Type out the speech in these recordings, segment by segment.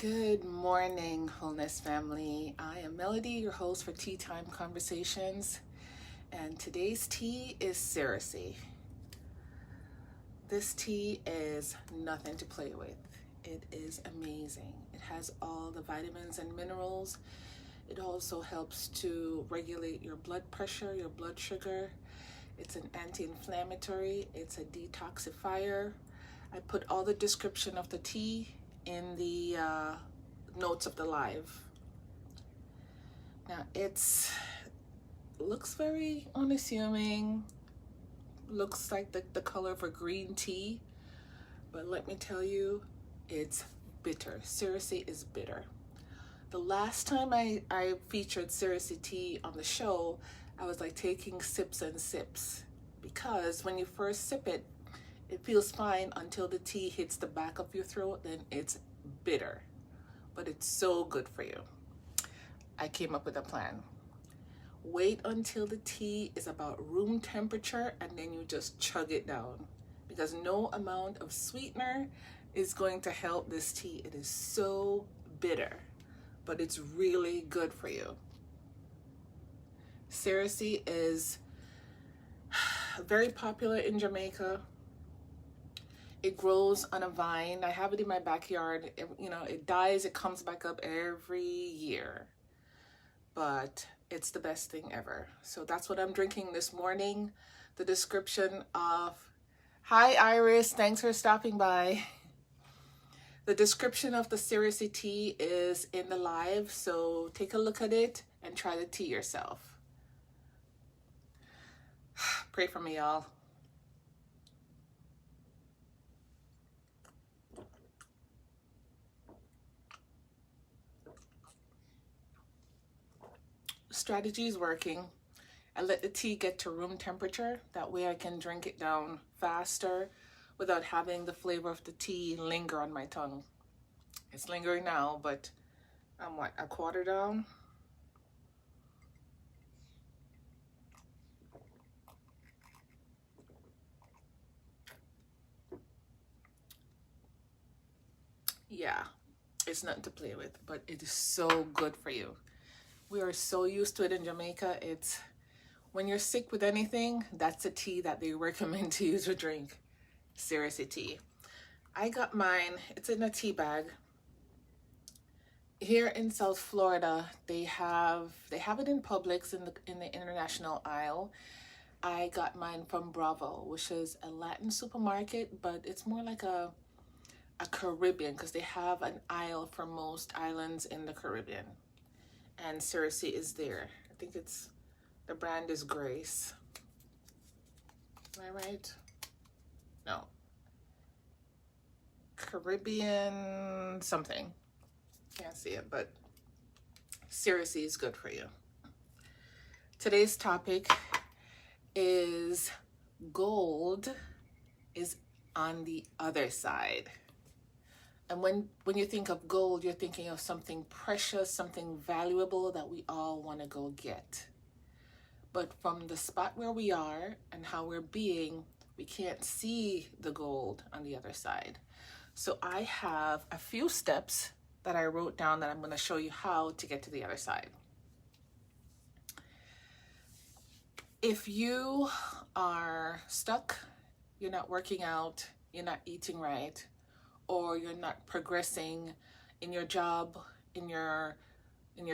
Good morning, Wholeness family. I am Melody, your host for Tea Time Conversations, and today's tea is Cerasee. This tea is nothing to play with. It is amazing. It has all the vitamins and minerals. It also helps to regulate your blood pressure, your blood sugar. It's an anti-inflammatory. It's a detoxifier. I put all the description of the tea in the notes of the live. Now looks very unassuming, looks like the color of a green tea, but let me tell you, it's bitter. Cerasee is bitter. The last time I featured Cerasee tea on the show, I was like taking sips and sips, because when you first sip it, it feels fine until the tea hits the back of your throat, then it's bitter, but it's so good for you. I came up with a plan. Wait until the tea is about room temperature and then you just chug it down, because no amount of sweetener is going to help this tea. It is so bitter, but it's really good for you. Cerasee is very popular in Jamaica. It grows on a vine. I have it in my backyard. It dies, it comes back up every year. But it's the best thing ever. So that's what I'm drinking this morning. The description of, hi Iris, thanks for stopping by. The description of the Cerasee tea is in the live, so take a look at it and try the tea yourself. Pray for me, y'all. Strategy is working. I let the tea get to room temperature. That way I can drink it down faster without having the flavor of the tea linger on my tongue. It's lingering now, but I'm a quarter down. Yeah, it's nothing to play with, but it is so good for you. We are so used to it in Jamaica. It's when you're sick with anything, that's a tea that they recommend to you to drink. Cerasee tea. I got mine. It's in a tea bag. Here in South Florida, they have it in Publix in the international aisle. I got mine from Bravo, which is a Latin supermarket, but it's more like a Caribbean, because they have an aisle for most islands in the Caribbean. And Cerasee is there. I think the brand is Grace. Am I right? No. Caribbean something. Can't see it, but Cerasee is good for you. Today's topic is gold is on the other side. And when you think of gold, you're thinking of something precious, something valuable that we all want to go get. But from the spot where we are and how we're being, we can't see the gold on the other side. So I have a few steps that I wrote down that I'm going to show you how to get to the other side. If you are stuck, you're not working out, you're not eating right, or you're not progressing in your job, in your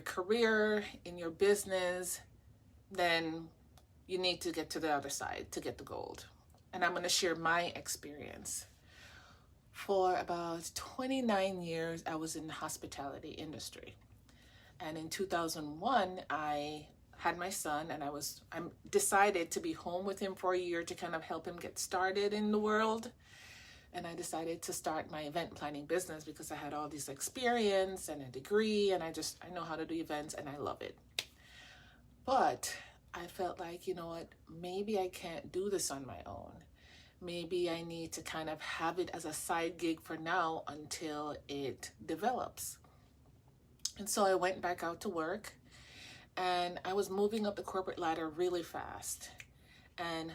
career, in your business, then you need to get to the other side to get the gold. And I'm going to share my experience. For about 29 years, I was in the hospitality industry. And in 2001, I had my son, and I decided to be home with him for a year to kind of help him get started in the world. And I decided to start my event planning business because I had all this experience and a degree, and I know how to do events and I love it. But I felt like, you know what, maybe I can't do this on my own. Maybe I need to kind of have it as a side gig for now until it develops. And so I went back out to work, and I was moving up the corporate ladder really fast. And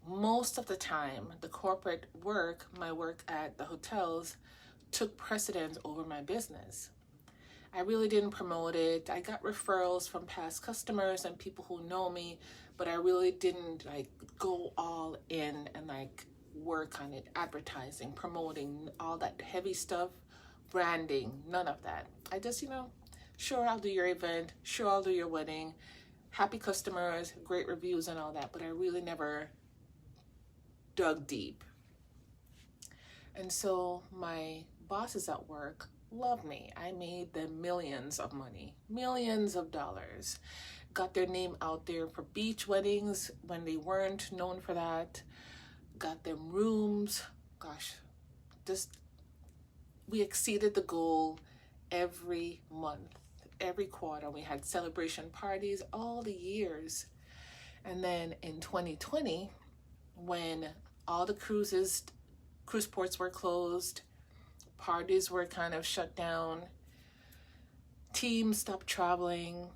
most of the time, the corporate work, my work at the hotels, took precedence over my business. I really didn't promote it. I got referrals from past customers and people who know me, but I really didn't like go all in and like work on it, advertising, promoting, all that heavy stuff, branding, none of that. I just, sure, I'll do your event, sure, I'll do your wedding, happy customers, great reviews and all that, but I really never dug deep. And so my bosses at work love me. I made them millions of money, millions of dollars. Got their name out there for beach weddings when they weren't known for that. Got them rooms. Gosh, just we exceeded the goal every month, every quarter. We had celebration parties all the years. And then in 2020, when all the cruise ports were closed, parties were kind of shut down, teams stopped traveling,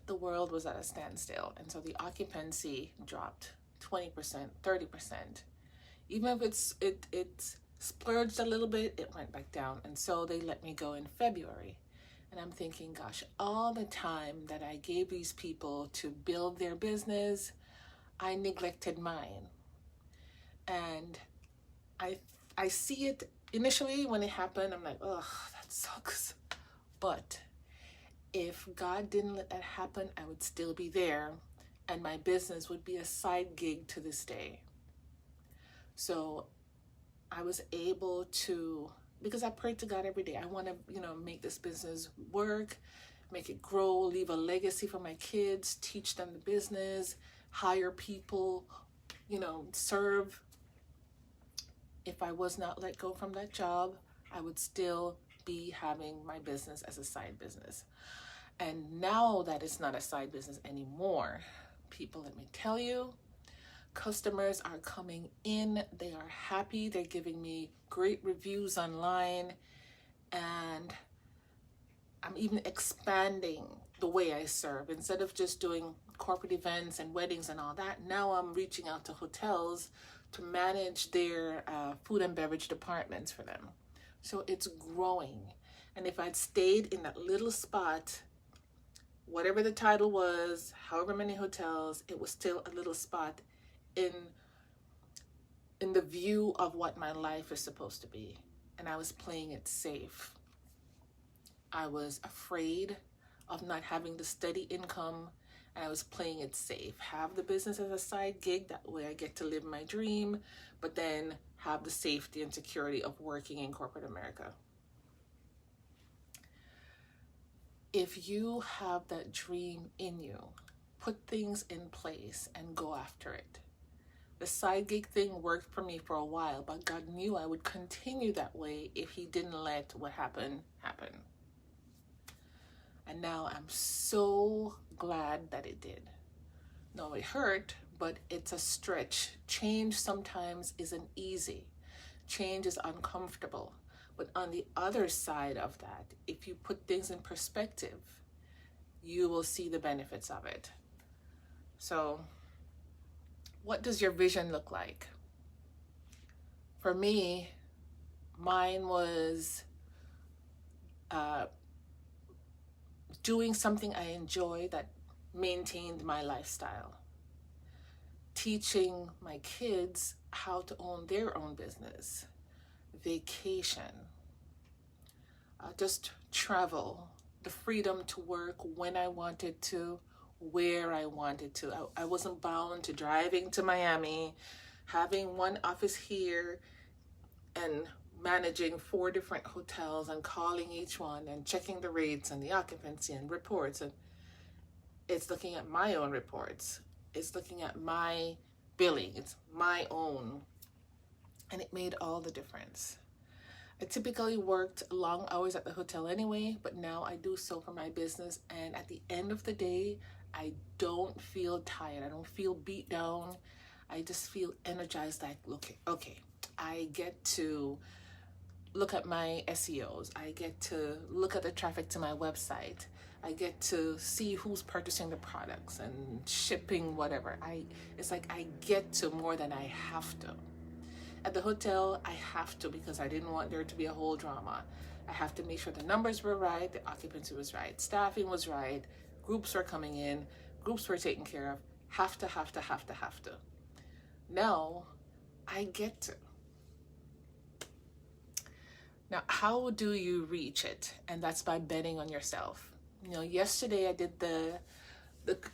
the world was at a standstill. And so the occupancy dropped 20%, 30%. Even if it's splurged a little bit, it went back down. And so they let me go in February. And I'm thinking, gosh, all the time that I gave these people to build their business, I neglected mine. And I see it initially when it happened. I'm like, ugh, that sucks. But if God didn't let that happen, I would still be there, and my business would be a side gig to this day. So I was able to, because I prayed to God every day. I want to, make this business work, make it grow, leave a legacy for my kids, teach them the business, hire people, serve. If I was not let go from that job, I would still be having my business as a side business. And now that it's not a side business anymore, people, let me tell you, customers are coming in. They are happy. They're giving me great reviews online. And I'm even expanding the way I serve. Instead of just doing corporate events and weddings and all that, now I'm reaching out to hotels to manage their food and beverage departments for them. So it's growing. And if I'd stayed in that little spot, whatever the title was, however many hotels, it was still a little spot in the view of what my life is supposed to be. And I was playing it safe. I was afraid of not having the steady income, and I was playing it safe. Have the business as a side gig, that way I get to live my dream, but then have the safety and security of working in corporate America. If you have that dream in you, put things in place and go after it. The side gig thing worked for me for a while, but God knew I would continue that way if He didn't let what happened happen. And now I'm so glad that it did. No, it hurt, but it's a stretch. Change sometimes isn't easy. Change is uncomfortable. But on the other side of that, if you put things in perspective, you will see the benefits of it. So, what does your vision look like? For me, mine was doing something I enjoy that maintained my lifestyle. Teaching my kids how to own their own business. Vacation. Just travel. The freedom to work when I wanted to, where I wanted to. I wasn't bound to driving to Miami, having one office here, and managing 4 different hotels and calling each one and checking the rates and the occupancy and reports. And it's looking at my own reports. It's looking at my billing. It's my own. And it made all the difference. I typically worked long hours at the hotel anyway, but now I do so for my business. And at the end of the day, I don't feel tired. I don't feel beat down. I just feel energized, like, okay, I get to look at my SEOs. I get to look at the traffic to my website. I get to see who's purchasing the products and shipping whatever. It's like I get to more than I have to. At the hotel, I have to, because I didn't want there to be a whole drama. I have to make sure the numbers were right, the occupancy was right, staffing was right, groups were coming in, groups were taken care of. Have to. Now, I get to. Now, how do you reach it? And that's by betting on yourself. You know, yesterday I did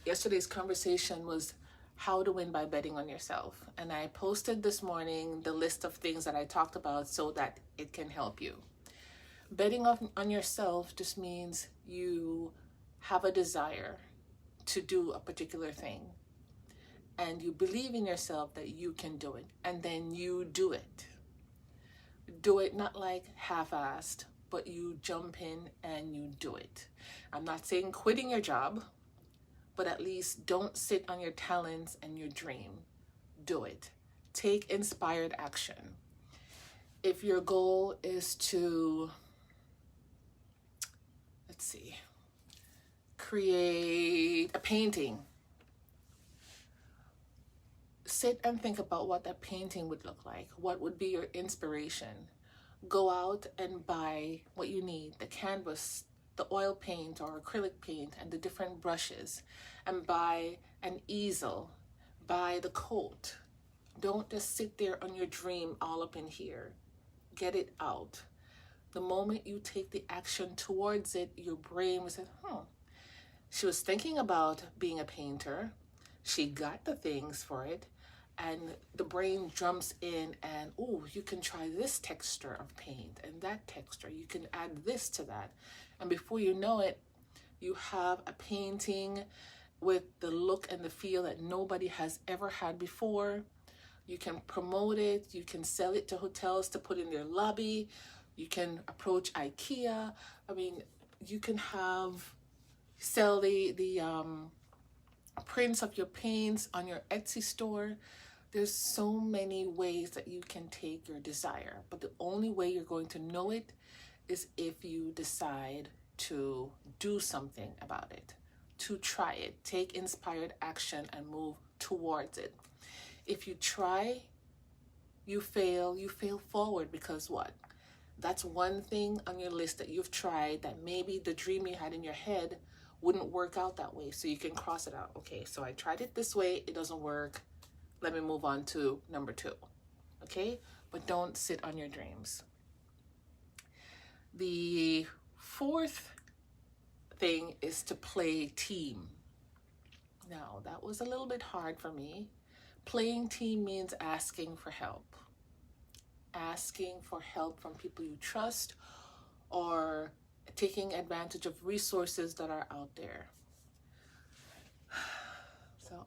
yesterday's conversation was how to win by betting on yourself. And I posted this morning the list of things that I talked about so that it can help you. Betting on yourself just means you have a desire to do a particular thing. And you believe in yourself that you can do it. And then you do it. Do it not like half-assed, but you jump in and you do it. I'm not saying quitting your job, but at least don't sit on your talents and your dream. Do it. Take inspired action. If your goal is to, create a painting, sit and think about what that painting would look like. What would be your inspiration? Go out and buy what you need, the canvas, the oil paint or acrylic paint, and the different brushes, and buy an easel, buy the coat. Don't just sit there on your dream all up in here. Get it out. The moment you take the action towards it, your brain will say, she was thinking about being a painter. She got the things for it. And the brain jumps in and, you can try this texture of paint and that texture. You can add this to that. And before you know it, you have a painting with the look and the feel that nobody has ever had before. You can promote it. You can sell it to hotels to put in their lobby. You can approach IKEA. I mean, you can sell the prints of your paints on your Etsy store. There's so many ways that you can take your desire, but the only way you're going to know it is if you decide to do something about it, to try it, take inspired action and move towards it. If you try, you fail forward, because what? That's one thing on your list that you've tried that maybe the dream you had in your head wouldn't work out that way. So you can cross it out. Okay, so I tried it this way, it doesn't work. Let me move on to number 2. Okay, but don't sit on your dreams. The 4th thing is to play team. Now, that was a little bit hard for me. Playing team means asking for help. Asking for help from people you trust, or taking advantage of resources that are out there. So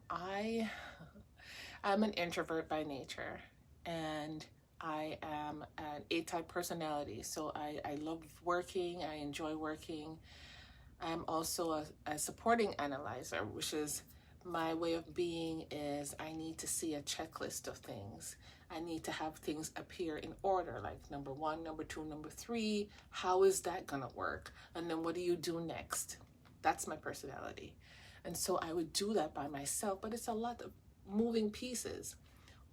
I'm an introvert by nature, and I am an A-type personality. So I love working. I enjoy working. I'm also a supporting analyzer, which is my way of being is I need to see a checklist of things. I need to have things appear in order, like number 1, number 2, number 3. How is that gonna work? And then what do you do next? That's my personality. And so I would do that by myself, but it's a lot of moving pieces.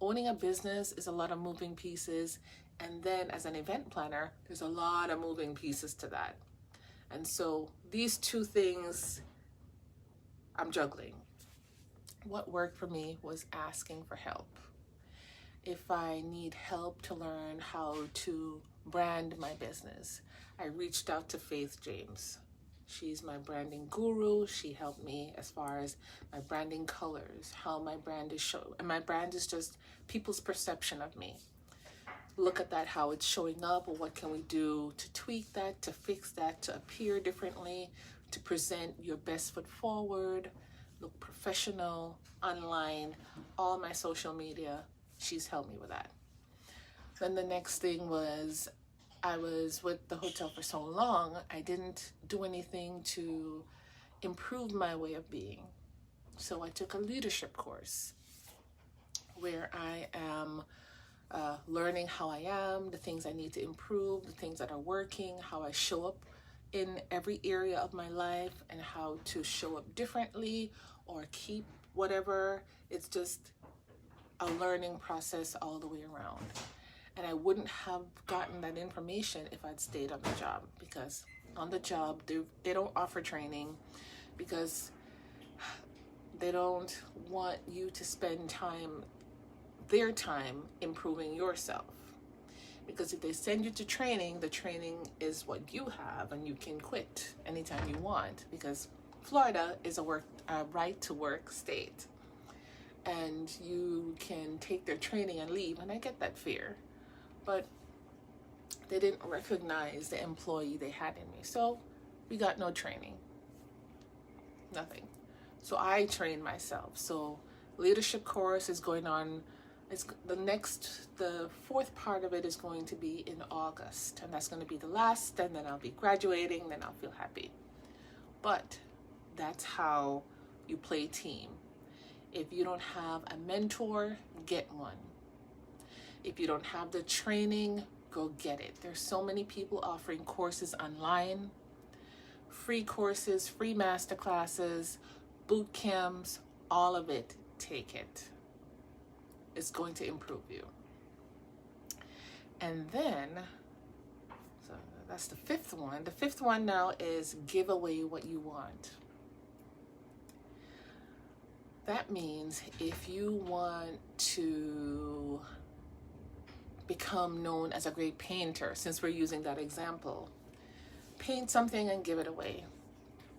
Owning a business is a lot of moving pieces. And then as an event planner, there's a lot of moving pieces to that. And so these 2 things I'm juggling. What worked for me was asking for help. If I need help to learn how to brand my business, I reached out to Faith James. She's my branding guru. She helped me as far as my branding colors, how my brand is shown. And my brand is just people's perception of me. Look at that, how it's showing up, or what can we do to tweak that, to fix that, to appear differently, to present your best foot forward, look professional, online, all my social media. She's helped me with that. Then the next thing was, I was with the hotel for so long, I didn't do anything to improve my way of being. So I took a leadership course where I am learning how I am, the things I need to improve, the things that are working, how I show up in every area of my life, and how to show up differently or keep whatever. It's just a learning process all the way around. And I wouldn't have gotten that information if I'd stayed on the job, because on the job, they don't offer training because they don't want you to spend their time improving yourself. Because if they send you to training, the training is what you have and you can quit anytime you want, because Florida is a right to work state. And you can take their training and leave, and I get that fear. But they didn't recognize the employee they had in me. So we got no training, nothing. So I trained myself. So leadership course is going on. The fourth part of it is going to be in August, and that's going to be the last, and then I'll be graduating, then I'll feel happy. But that's how you play team. If you don't have a mentor, get one. If you don't have the training, go get it. There's so many people offering courses online, free courses, free master classes, boot camps, all of it. Take it. It's going to improve you. And then, so that's the fifth one. The fifth one now is give away what you want. That means if you want to become known as a great painter, since we're using that example, paint something and give it away.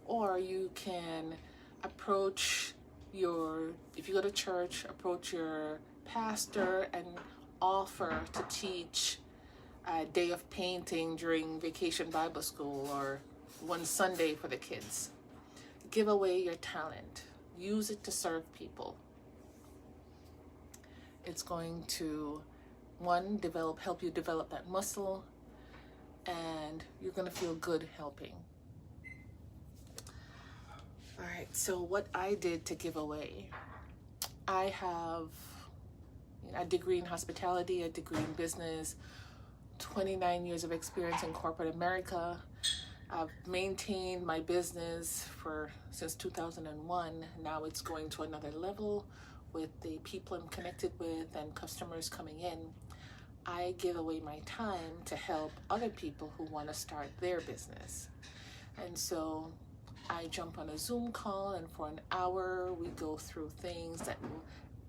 Or you can approach if you go to church, approach your pastor and offer to teach a day of painting during Vacation Bible School or one Sunday for the kids. Give away your talent. Use it to serve people. It's going to, one, help you develop that muscle, and you're going to feel good helping. All right, so what I did to give away. I have a degree in hospitality, a degree in business, 29 years of experience in corporate America. I've maintained my business since 2001. Now it's going to another level with the people I'm connected with and customers coming in. I give away my time to help other people who want to start their business. And so I jump on a Zoom call, and for an hour we go through things that will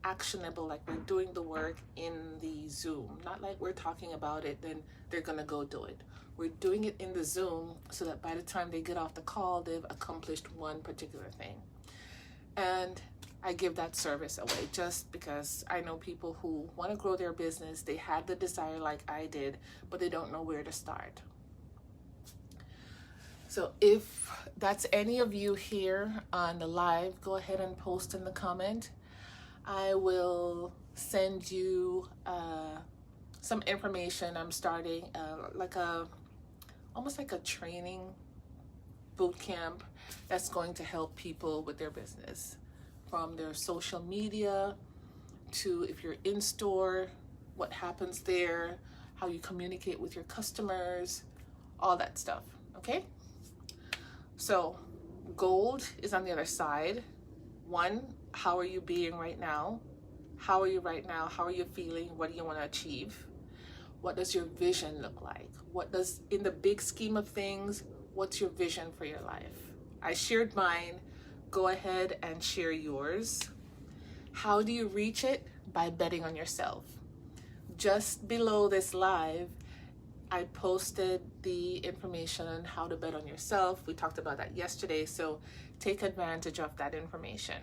actionable, like we're doing the work in the Zoom, not like we're talking about it then they're gonna go do it. We're doing it in the Zoom so that by the time they get off the call, they've accomplished one particular thing. And I give that service away just because I know people who want to grow their business. They had the desire like I did, but they don't know where to start. So if that's any of you here on the live, go ahead and post in the comment. I will send you some information. I'm starting almost like a training boot camp that's going to help people with their business, from their social media to if you're in store, what happens there, how you communicate with your customers, all that stuff. Okay? So gold is on the other side. One, how are you being right now? How are you right now? How are you feeling? What do you want to achieve? What does your vision look like? In the big scheme of things, what's your vision for your life? I shared mine. Go ahead and share yours. How do you reach it? By betting on yourself. Just below this live, I posted the information on how to bet on yourself. We talked about that yesterday, so take advantage of that information.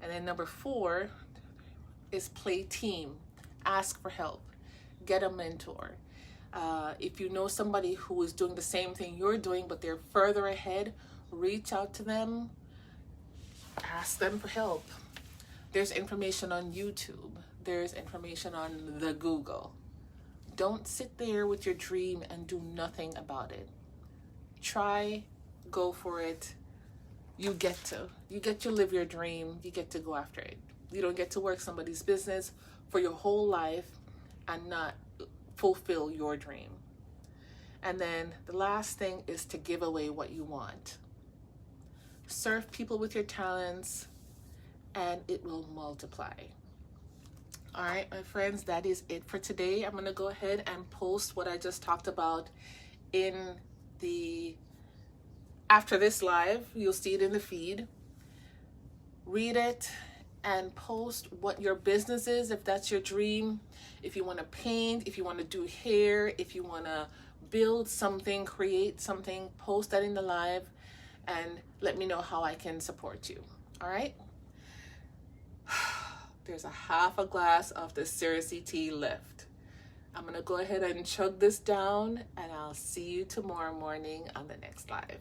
And then number 4 is play team. Ask for help. Get a mentor. If you know somebody who is doing the same thing you're doing, but they're further ahead, reach out to them. Ask them for help. There's information on YouTube. There's information on the Google. Don't sit there with your dream and do nothing about it. Try, go for it. You get to live your dream. You get to go after it. You don't get to work somebody's business for your whole life and not fulfill your dream. And then the last thing is to give away what you want. Serve people with your talents and it will multiply. All right, my friends, that is it for today. I'm going to go ahead and post what I just talked about in the after this live. You'll see it in the feed. Read it and post what your business is if that's your dream. If you want to paint, if you want to do hair, if you want to build something, create something, post that in the live and let me know how I can support you. All right? There's a half a glass of the Cersei tea left. I'm going to go ahead and chug this down, and I'll see you tomorrow morning on the next live.